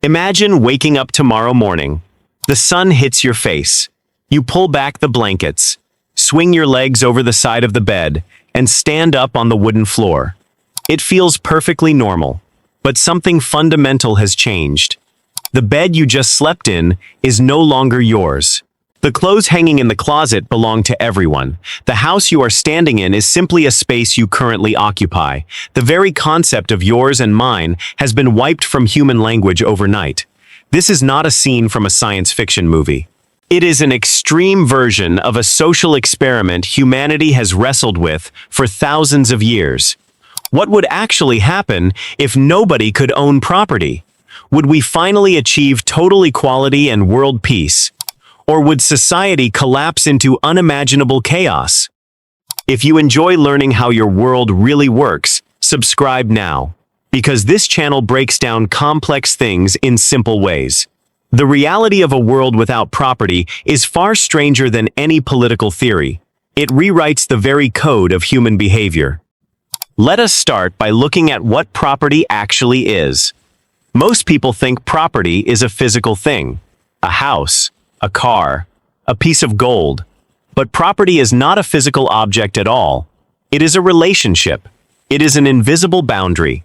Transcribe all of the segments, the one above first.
Imagine waking up tomorrow morning. The sun hits your face. You pull back the blankets, swing your legs over the side of the bed, and stand up on the wooden floor. It feels perfectly normal, but something fundamental has changed. The bed you just slept in is no longer yours. The clothes hanging in the closet belong to everyone. The house you are standing in is simply a space you currently occupy. The very concept of yours and mine has been wiped from human language overnight. This is not a scene from a science fiction movie. It is an extreme version of a social experiment humanity has wrestled with for thousands of years. What would actually happen if nobody could own property? Would we finally achieve total equality and world peace? Or would society collapse into unimaginable chaos? If you enjoy learning how your world really works, subscribe now, because this channel breaks down complex things in simple ways. The reality of a world without property is far stranger than any political theory. It rewrites the very code of human behavior. Let us start by looking at what property actually is. Most people think property is a physical thing, a house, a car, a piece of gold. But property is not a physical object at all. It is a relationship. It is an invisible boundary.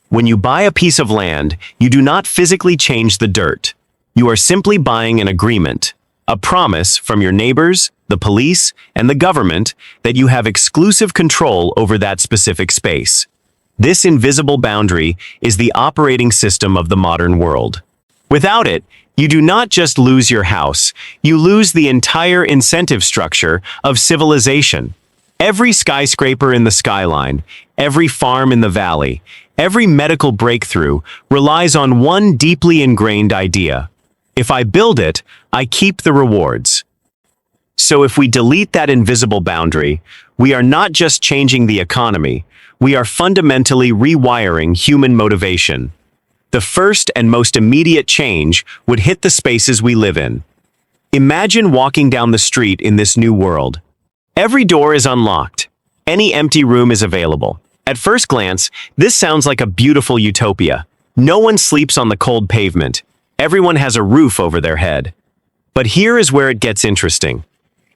When you buy a piece of land, you do not physically change the dirt. You are simply buying an agreement, a promise from your neighbors, the police, and the government that you have exclusive control over that specific space. This invisible boundary is the operating system of the modern world. Without it, you do not just lose your house, you lose the entire incentive structure of civilization. Every skyscraper in the skyline, every farm in the valley, every medical breakthrough relies on one deeply ingrained idea. If I build it, I keep the rewards. So if we delete that invisible boundary, we are not just changing the economy, we are fundamentally rewiring human motivation. The first and most immediate change would hit the spaces we live in. Imagine walking down the street in this new world. Every door is unlocked. Any empty room is available. At first glance, this sounds like a beautiful utopia. No one sleeps on the cold pavement. Everyone has a roof over their head. But here is where it gets interesting.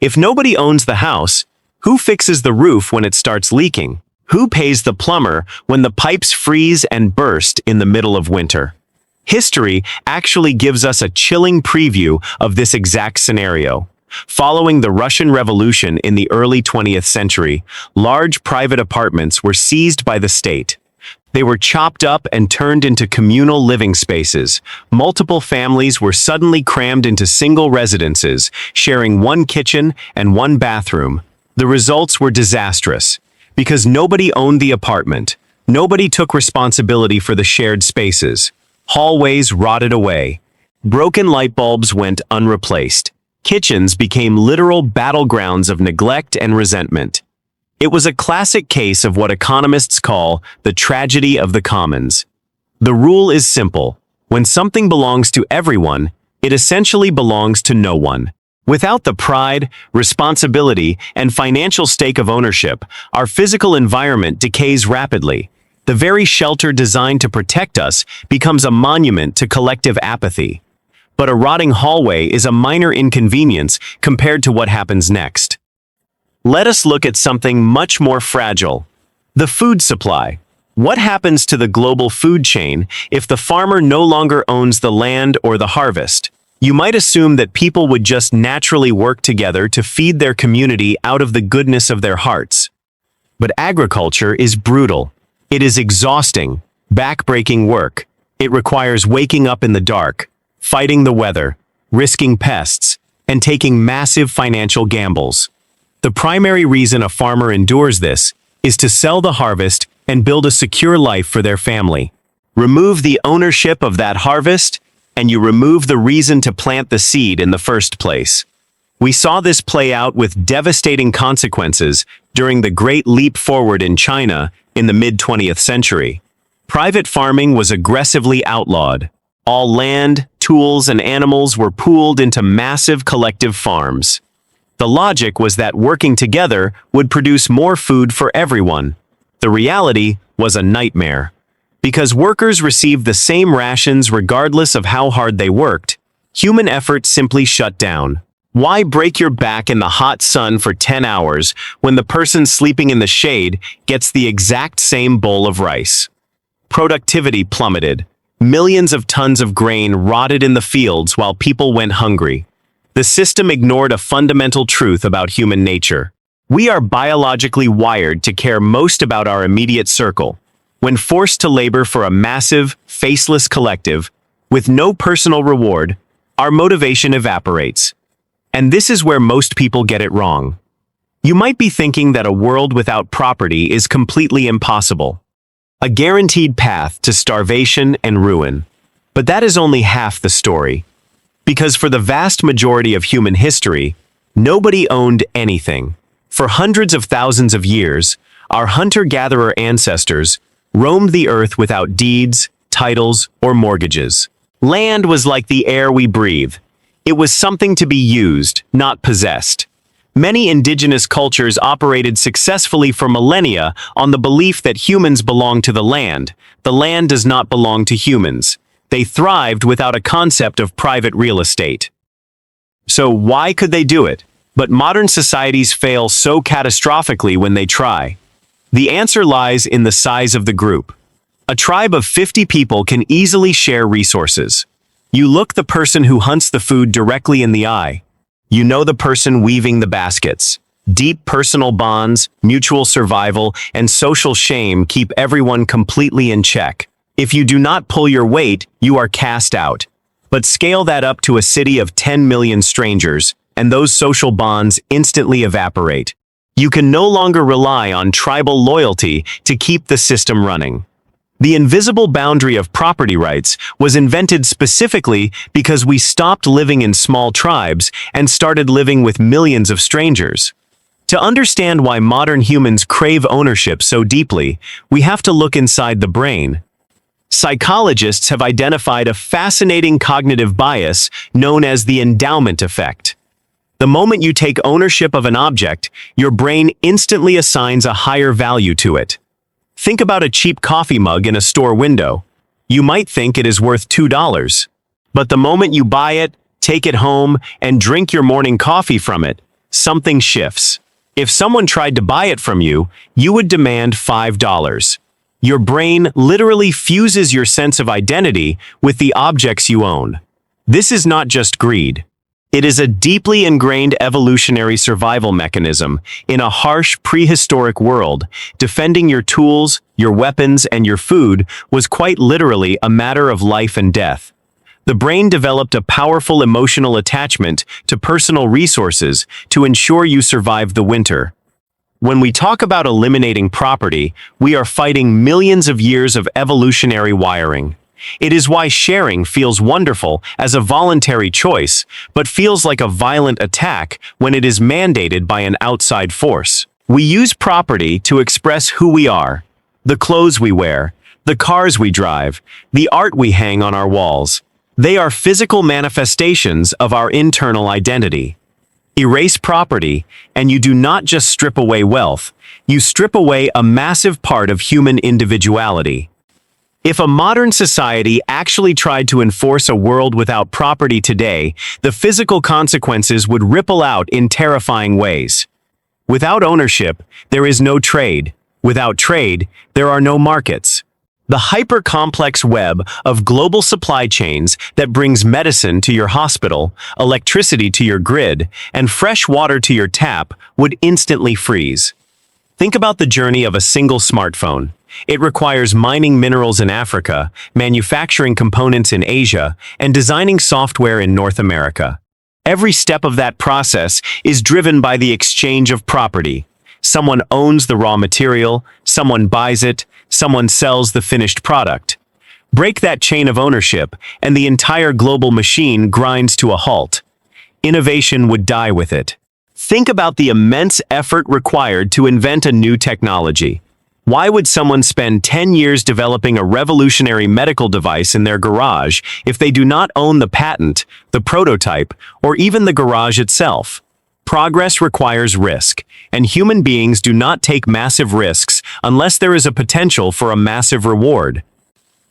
If nobody owns the house, who fixes the roof when it starts leaking? Who pays the plumber when the pipes freeze and burst in the middle of winter? History actually gives us a chilling preview of this exact scenario. Following the Russian Revolution in the early 20th century, large private apartments were seized by the state. They were chopped up and turned into communal living spaces. Multiple families were suddenly crammed into single residences, sharing one kitchen and one bathroom. The results were disastrous. Because nobody owned the apartment, nobody took responsibility for the shared spaces. Hallways rotted away. Broken light bulbs went unreplaced. Kitchens became literal battlegrounds of neglect and resentment. It was a classic case of what economists call the tragedy of the commons. The rule is simple. When something belongs to everyone, it essentially belongs to no one. Without the pride, responsibility, and financial stake of ownership, our physical environment decays rapidly. The very shelter designed to protect us becomes a monument to collective apathy. But a rotting hallway is a minor inconvenience compared to what happens next. Let us look at something much more fragile: the food supply. What happens to the global food chain if the farmer no longer owns the land or the harvest? You might assume that people would just naturally work together to feed their community out of the goodness of their hearts. But agriculture is brutal. It is exhausting, back-breaking work. It requires waking up in the dark, fighting the weather, risking pests, and taking massive financial gambles. The primary reason a farmer endures this is to sell the harvest and build a secure life for their family. Remove the ownership of that harvest, and you remove the reason to plant the seed in the first place. We saw this play out with devastating consequences during the Great Leap Forward in China in the mid-20th century. Private farming was aggressively outlawed. All land, tools, and animals were pooled into massive collective farms. The logic was that working together would produce more food for everyone. The reality was a nightmare. Because workers received the same rations regardless of how hard they worked, human effort simply shut down. Why break your back in the hot sun for 10 hours when the person sleeping in the shade gets the exact same bowl of rice? Productivity plummeted. Millions of tons of grain rotted in the fields while people went hungry. The system ignored a fundamental truth about human nature. We are biologically wired to care most about our immediate circle. When forced to labor for a massive, faceless collective, with no personal reward, our motivation evaporates. And this is where most people get it wrong. You might be thinking that a world without property is completely impossible. A guaranteed path to starvation and ruin. But that is only half the story. Because for the vast majority of human history, nobody owned anything. For hundreds of thousands of years, our hunter-gatherer ancestors roamed the earth without deeds, titles, or mortgages. Land was like the air we breathe. It was something to be used, not possessed. Many indigenous cultures operated successfully for millennia on the belief that humans belong to the land. The land does not belong to humans. They thrived without a concept of private real estate. So why could they do it? But modern societies fail so catastrophically when they try. The answer lies in the size of the group. A tribe of 50 people can easily share resources. You look the person who hunts the food directly in the eye. You know the person weaving the baskets. Deep personal bonds, mutual survival, and social shame keep everyone completely in check. If you do not pull your weight, you are cast out. But scale that up to a city of 10 million strangers, and those social bonds instantly evaporate. You can no longer rely on tribal loyalty to keep the system running. The invisible boundary of property rights was invented specifically because we stopped living in small tribes and started living with millions of strangers. To understand why modern humans crave ownership so deeply, we have to look inside the brain. Psychologists have identified a fascinating cognitive bias known as the endowment effect. The moment you take ownership of an object, your brain instantly assigns a higher value to it. Think about a cheap coffee mug in a store window. You might think it is worth $2. But the moment you buy it, take it home, and drink your morning coffee from it, something shifts. If someone tried to buy it from you, you would demand $5. Your brain literally fuses your sense of identity with the objects you own. This is not just greed. It is a deeply ingrained evolutionary survival mechanism. In a harsh prehistoric world, defending your tools, your weapons, and your food was quite literally a matter of life and death. The brain developed a powerful emotional attachment to personal resources to ensure you survived the winter. When we talk about eliminating property, we are fighting millions of years of evolutionary wiring. It is why sharing feels wonderful as a voluntary choice, but feels like a violent attack when it is mandated by an outside force. We use property to express who we are, the clothes we wear, the cars we drive, the art we hang on our walls. They are physical manifestations of our internal identity. Erase property, and you do not just strip away wealth, you strip away a massive part of human individuality. If a modern society actually tried to enforce a world without property today, the physical consequences would ripple out in terrifying ways. Without ownership, there is no trade. Without trade, there are no markets. The hyper-complex web of global supply chains that brings medicine to your hospital, electricity to your grid, and fresh water to your tap would instantly freeze. Think about the journey of a single smartphone. It requires mining minerals in Africa, manufacturing components in Asia, and designing software in North America. Every step of that process is driven by the exchange of property. Someone owns the raw material, someone buys it, someone sells the finished product. Break that chain of ownership, and the entire global machine grinds to a halt. Innovation would die with it. Think about the immense effort required to invent a new technology. Why would someone spend 10 years developing a revolutionary medical device in their garage if they do not own the patent, the prototype, or even the garage itself? Progress requires risk, and human beings do not take massive risks unless there is a potential for a massive reward.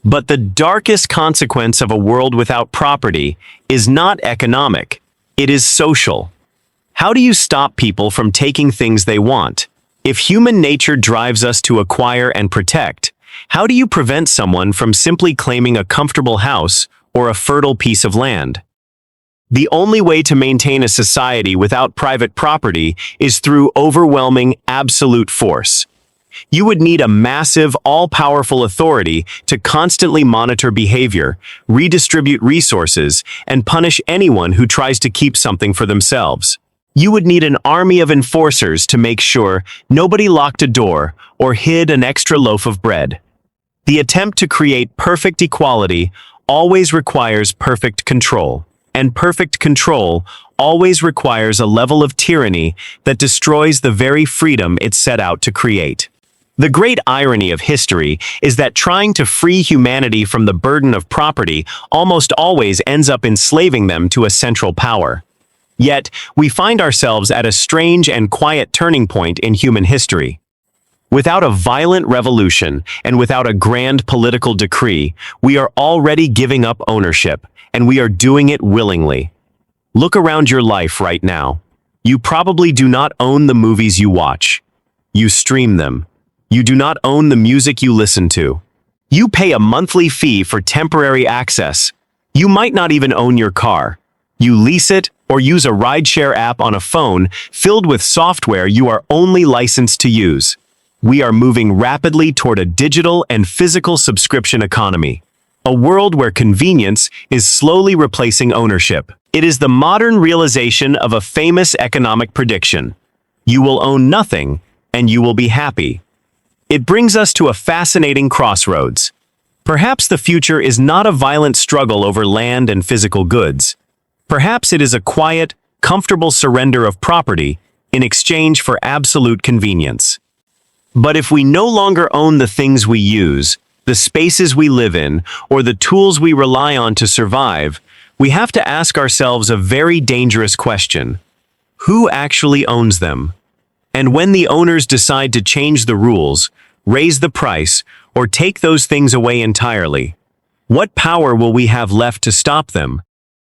But the darkest consequence of a world without property is not economic, it is social. How do you stop people from taking things they want? If human nature drives us to acquire and protect, how do you prevent someone from simply claiming a comfortable house or a fertile piece of land? The only way to maintain a society without private property is through overwhelming absolute force. You would need a massive, all-powerful authority to constantly monitor behavior, redistribute resources, and punish anyone who tries to keep something for themselves. You would need an army of enforcers to make sure nobody locked a door or hid an extra loaf of bread. The attempt to create perfect equality always requires perfect control, and perfect control always requires a level of tyranny that destroys the very freedom it set out to create. The great irony of history is that trying to free humanity from the burden of property almost always ends up enslaving them to a central power. Yet, we find ourselves at a strange and quiet turning point in human history. Without a violent revolution and without a grand political decree, we are already giving up ownership, and we are doing it willingly. Look around your life right now. You probably do not own the movies you watch. You stream them. You do not own the music you listen to. You pay a monthly fee for temporary access. You might not even own your car. You lease it or use a rideshare app on a phone filled with software you are only licensed to use. We are moving rapidly toward a digital and physical subscription economy, a world where convenience is slowly replacing ownership. It is the modern realization of a famous economic prediction. You will own nothing, and you will be happy. It brings us to a fascinating crossroads. Perhaps the future is not a violent struggle over land and physical goods. Perhaps it is a quiet, comfortable surrender of property in exchange for absolute convenience. But if we no longer own the things we use, the spaces we live in, or the tools we rely on to survive, we have to ask ourselves a very dangerous question. Who actually owns them? And when the owners decide to change the rules, raise the price, or take those things away entirely, what power will we have left to stop them?